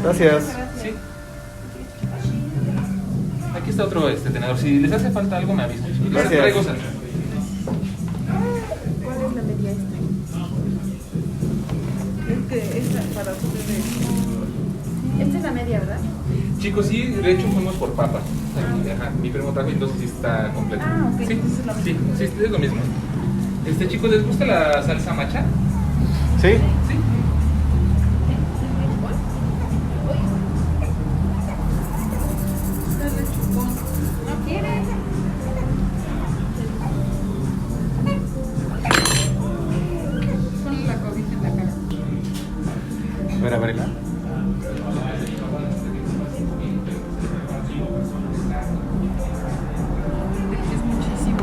Gracias. Sí. Aquí está otro tenedor. Si les hace falta algo, me avisan. Les Gracias. traigo sal. ¿Cuál es la media esta? Es que esta para ustedes. Esta es la media, ¿verdad? Chicos, sí, de hecho fuimos por papa. Ajá, mi primo trajo, entonces sí está completo. Ah, ok, Sí, entonces es lo sí, mismo. sí, es lo mismo. Chicos, ¿les gusta la salsa macha? ¿Sí? Sí. Dale chupón. ¿No quieres? Ponle la cobija en la cara. A ver, ábrela. Es muchísimo.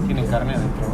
Tiene carne adentro.